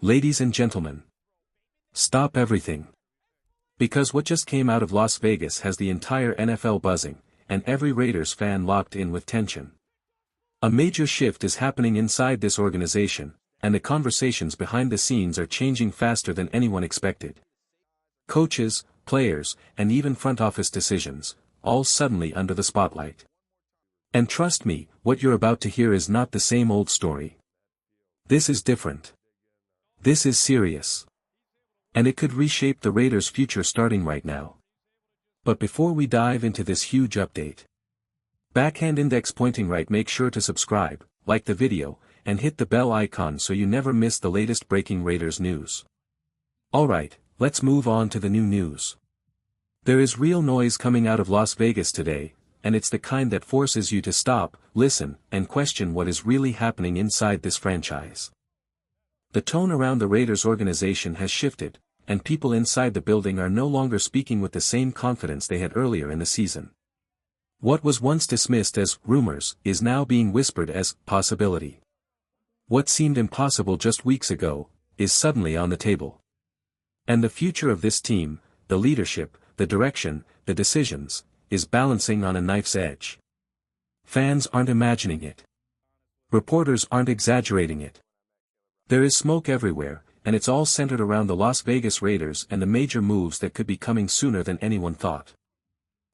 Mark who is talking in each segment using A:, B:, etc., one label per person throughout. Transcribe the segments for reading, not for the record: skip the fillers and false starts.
A: Ladies and gentlemen, stop everything. Because what just came out of Las Vegas has the entire NFL buzzing, and every Raiders fan locked in with tension. A major shift is happening inside this organization, and the conversations behind the scenes are changing faster than anyone expected. Coaches, players, and even front office decisions, all suddenly under the spotlight. And trust me, what you're about to hear is not the same old story. This is different. This is serious. And it could reshape the Raiders' future starting right now. But before we dive into this huge update, backhand index pointing right, make sure to subscribe, like the video, and hit the bell icon so you never miss the latest breaking Raiders news. Alright, let's move on to the new news. There is real noise coming out of Las Vegas today, and it's the kind that forces you to stop, listen, and question what is really happening inside this franchise. The tone around the Raiders organization has shifted, and people inside the building are no longer speaking with the same confidence they had earlier in the season. What was once dismissed as rumors is now being whispered as possibility. What seemed impossible just weeks ago is suddenly on the table. And the future of this team, the leadership, the direction, the decisions, is balancing on a knife's edge. Fans aren't imagining it. Reporters aren't exaggerating it. There is smoke everywhere, and it's all centered around the Las Vegas Raiders and the major moves that could be coming sooner than anyone thought.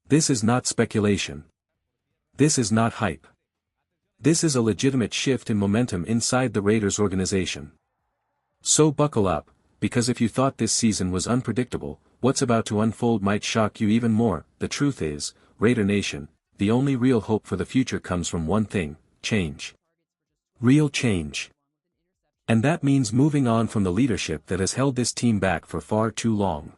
A: This is not speculation. This is not hype. This is a legitimate shift in momentum inside the Raiders organization. So buckle up, because if you thought this season was unpredictable, what's about to unfold might shock you even more. The truth is, Raider Nation, the only real hope for the future comes from one thing: change. Real change. And that means moving on from the leadership that has held this team back for far too long.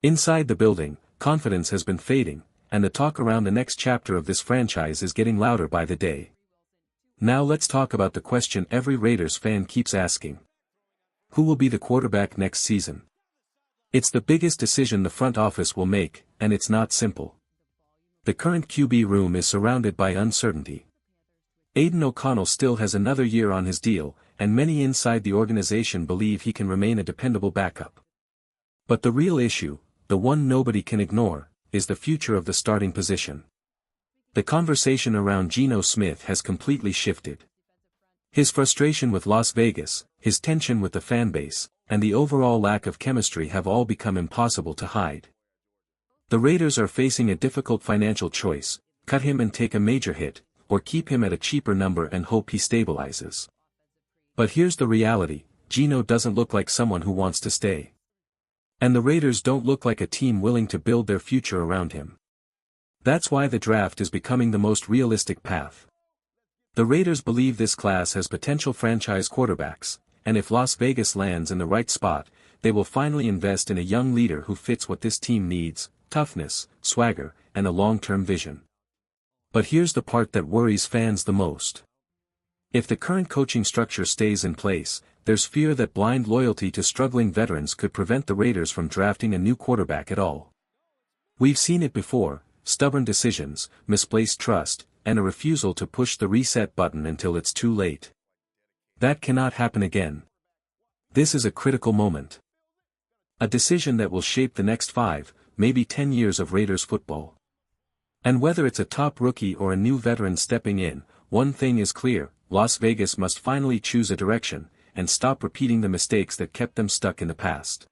A: Inside the building, confidence has been fading, and the talk around the next chapter of this franchise is getting louder by the day. Now let's talk about the question every Raiders fan keeps asking. Who will be the quarterback next season? It's the biggest decision the front office will make, and it's not simple. The current QB room is surrounded by uncertainty. Aidan O'Connell still has another year on his deal, and many inside the organization believe he can remain a dependable backup. But the real issue, the one nobody can ignore, is the future of the starting position. The conversation around Geno Smith has completely shifted. His frustration with Las Vegas, his tension with the fanbase, and the overall lack of chemistry have all become impossible to hide. The Raiders are facing a difficult financial choice: cut him and take a major hit, or keep him at a cheaper number and hope he stabilizes. But here's the reality: Geno doesn't look like someone who wants to stay. And the Raiders don't look like a team willing to build their future around him. That's why the draft is becoming the most realistic path. The Raiders believe this class has potential franchise quarterbacks, and if Las Vegas lands in the right spot, they will finally invest in a young leader who fits what this team needs: toughness, swagger, and a long-term vision. But here's the part that worries fans the most. If the current coaching structure stays in place, there's fear that blind loyalty to struggling veterans could prevent the Raiders from drafting a new quarterback at all. We've seen it before: stubborn decisions, misplaced trust, and a refusal to push the reset button until it's too late. That cannot happen again. This is a critical moment. A decision that will shape the next 5, maybe 10 years of Raiders football. And whether it's a top rookie or a new veteran stepping in, one thing is clear: Las Vegas must finally choose a direction, and stop repeating the mistakes that kept them stuck in the past.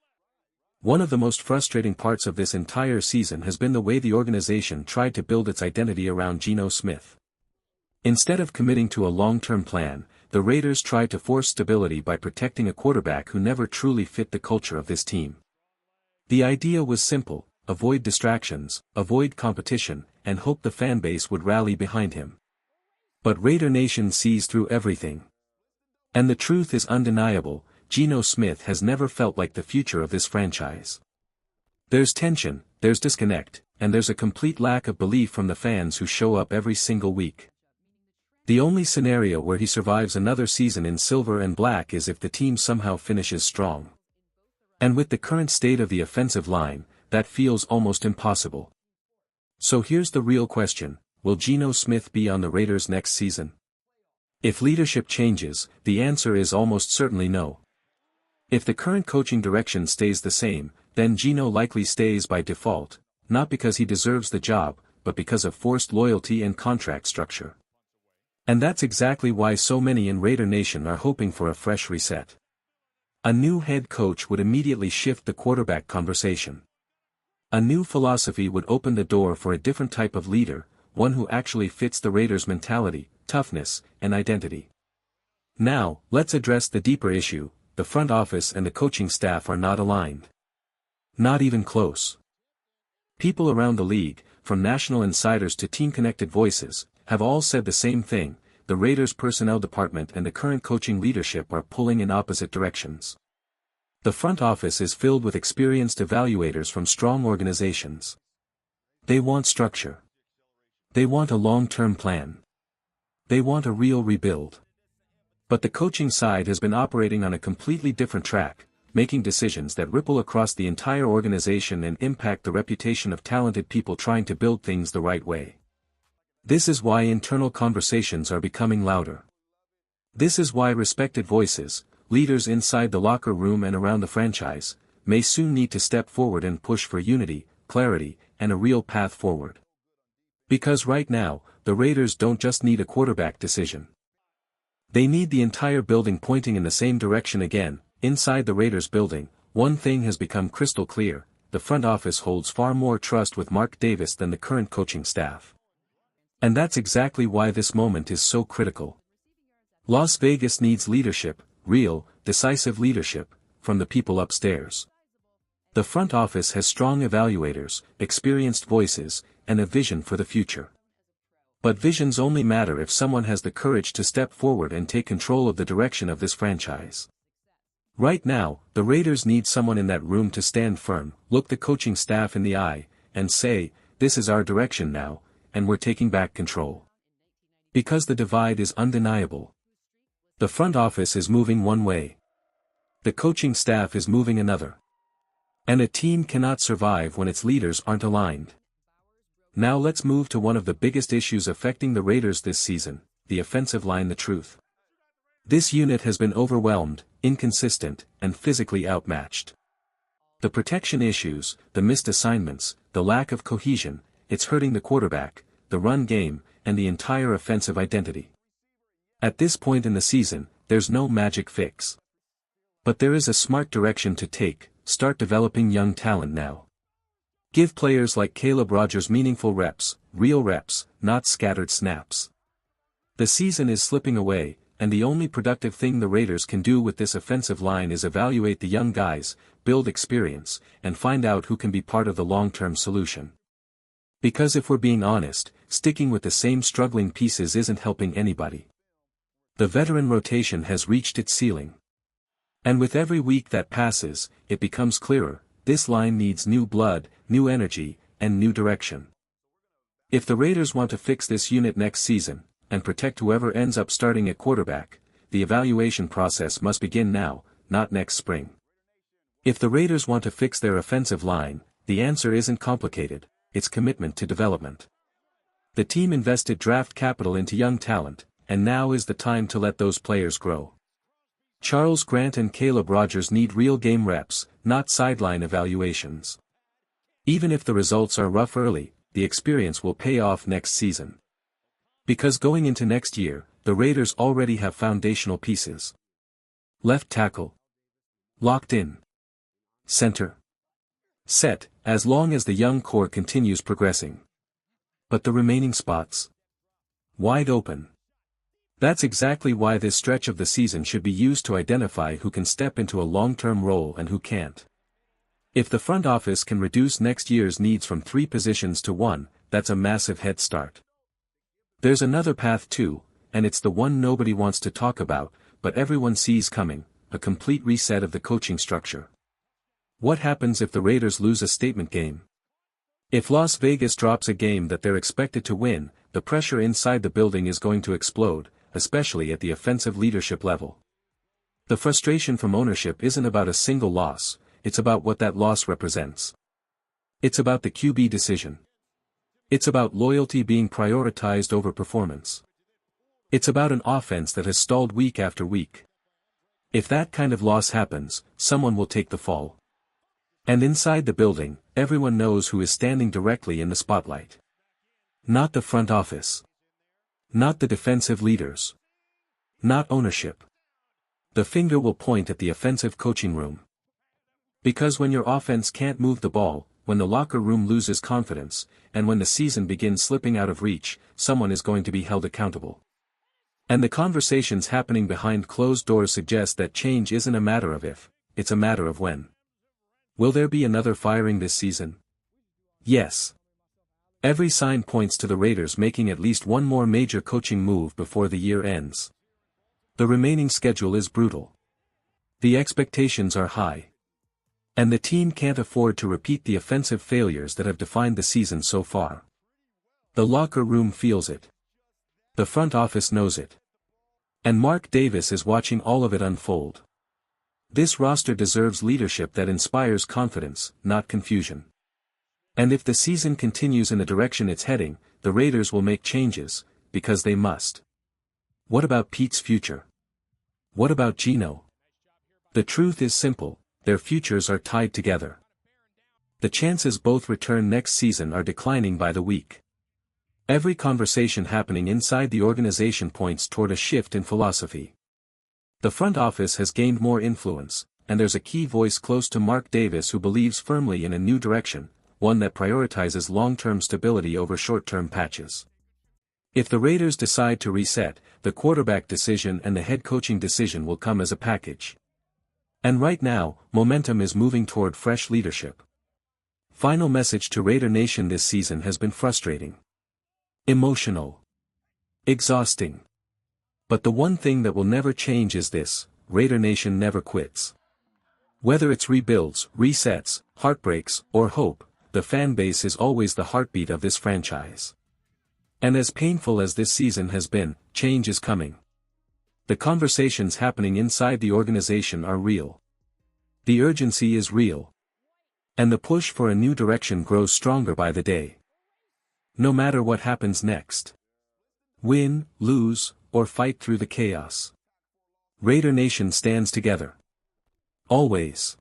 A: One of the most frustrating parts of this entire season has been the way the organization tried to build its identity around Geno Smith. Instead of committing to a long-term plan, the Raiders tried to force stability by protecting a quarterback who never truly fit the culture of this team. The idea was simple: avoid distractions, avoid competition, and hope the fanbase would rally behind him. But Raider Nation sees through everything. And the truth is undeniable: Geno Smith has never felt like the future of this franchise. There's tension, there's disconnect, and there's a complete lack of belief from the fans who show up every single week. The only scenario where he survives another season in silver and black is if the team somehow finishes strong. And with the current state of the offensive line, that feels almost impossible. So here's the real question: will Geno Smith be on the Raiders next season? If leadership changes, the answer is almost certainly no. If the current coaching direction stays the same, then Geno likely stays by default, not because he deserves the job, but because of forced loyalty and contract structure. And that's exactly why so many in Raider Nation are hoping for a fresh reset. A new head coach would immediately shift the quarterback conversation. A new philosophy would open the door for a different type of leader, one who actually fits the Raiders' mentality, toughness, and identity. Now, let's address the deeper issue: the front office and the coaching staff are not aligned. Not even close. People around the league, from national insiders to team-connected voices, have all said the same thing: the Raiders' personnel department and the current coaching leadership are pulling in opposite directions. The front office is filled with experienced evaluators from strong organizations. They want structure. They want a long-term plan. They want a real rebuild. But the coaching side has been operating on a completely different track, making decisions that ripple across the entire organization and impact the reputation of talented people trying to build things the right way. This is why internal conversations are becoming louder. This is why respected voices, leaders inside the locker room and around the franchise, may soon need to step forward and push for unity, clarity, and a real path forward. Because right now, the Raiders don't just need a quarterback decision. They need the entire building pointing in the same direction again. Inside the Raiders building, one thing has become crystal clear: the front office holds far more trust with Mark Davis than the current coaching staff. And that's exactly why this moment is so critical. Las Vegas needs leadership, real, decisive leadership, from the people upstairs. The front office has strong evaluators, experienced voices, and a vision for the future. But visions only matter if someone has the courage to step forward and take control of the direction of this franchise. Right now, the Raiders need someone in that room to stand firm, look the coaching staff in the eye, and say, "This is our direction now, and we're taking back control." Because the divide is undeniable. The front office is moving one way. The coaching staff is moving another. And a team cannot survive when its leaders aren't aligned. Now let's move to one of the biggest issues affecting the Raiders this season: the offensive line. The truth. This unit has been overwhelmed, inconsistent, and physically outmatched. The protection issues, the missed assignments, the lack of cohesion, it's hurting the quarterback, the run game, and the entire offensive identity. At this point in the season, there's no magic fix. But there is a smart direction to take: start developing young talent now. Give players like Caleb Rogers meaningful reps, real reps, not scattered snaps. The season is slipping away, and the only productive thing the Raiders can do with this offensive line is evaluate the young guys, build experience, and find out who can be part of the long-term solution. Because if we're being honest, sticking with the same struggling pieces isn't helping anybody. The veteran rotation has reached its ceiling. And with every week that passes, it becomes clearer: this line needs new blood, new energy, and new direction. If the Raiders want to fix this unit next season, and protect whoever ends up starting at quarterback, the evaluation process must begin now, not next spring. If the Raiders want to fix their offensive line, the answer isn't complicated: it's commitment to development. The team invested draft capital into young talent, and now is the time to let those players grow. Charles Grant and Caleb Rogers need real game reps, not sideline evaluations. Even if the results are rough early, the experience will pay off next season. Because going into next year, the Raiders already have foundational pieces. Left tackle. Locked in. Center. Set, as long as the young core continues progressing. But the remaining spots? Wide open. That's exactly why this stretch of the season should be used to identify who can step into a long-term role and who can't. If the front office can reduce next year's needs from 3 positions to 1, that's a massive head start. There's another path too, and it's the one nobody wants to talk about, but everyone sees coming: a complete reset of the coaching structure. What happens if the Raiders lose a statement game? If Las Vegas drops a game that they're expected to win, the pressure inside the building is going to explode, especially at the offensive leadership level. The frustration from ownership isn't about a single loss, it's about what that loss represents. It's about the QB decision. It's about loyalty being prioritized over performance. It's about an offense that has stalled week after week. If that kind of loss happens, someone will take the fall. And inside the building, everyone knows who is standing directly in the spotlight. Not the front office. Not the defensive leaders. Not ownership. The finger will point at the offensive coaching room. Because when your offense can't move the ball, when the locker room loses confidence, and when the season begins slipping out of reach, someone is going to be held accountable. And the conversations happening behind closed doors suggest that change isn't a matter of if, it's a matter of when. Will there be another firing this season? Yes. Every sign points to the Raiders making at least one more major coaching move before the year ends. The remaining schedule is brutal. The expectations are high. And the team can't afford to repeat the offensive failures that have defined the season so far. The locker room feels it. The front office knows it. And Mark Davis is watching all of it unfold. This roster deserves leadership that inspires confidence, not confusion. And if the season continues in the direction it's heading, the Raiders will make changes, because they must. What about Pete's future? What about Geno? The truth is simple, their futures are tied together. The chances both return next season are declining by the week. Every conversation happening inside the organization points toward a shift in philosophy. The front office has gained more influence, and there's a key voice close to Mark Davis who believes firmly in a new direction, one that prioritizes long-term stability over short-term patches. If the Raiders decide to reset, the quarterback decision and the head coaching decision will come as a package. And right now, momentum is moving toward fresh leadership. Final message to Raider Nation: this season has been frustrating. Emotional. Exhausting. But the one thing that will never change is this: Raider Nation never quits. Whether it's rebuilds, resets, heartbreaks, or hope, the fan base is always the heartbeat of this franchise. And as painful as this season has been, change is coming. The conversations happening inside the organization are real. The urgency is real. And the push for a new direction grows stronger by the day. No matter what happens next. Win, lose, or fight through the chaos. Raider Nation stands together. Always.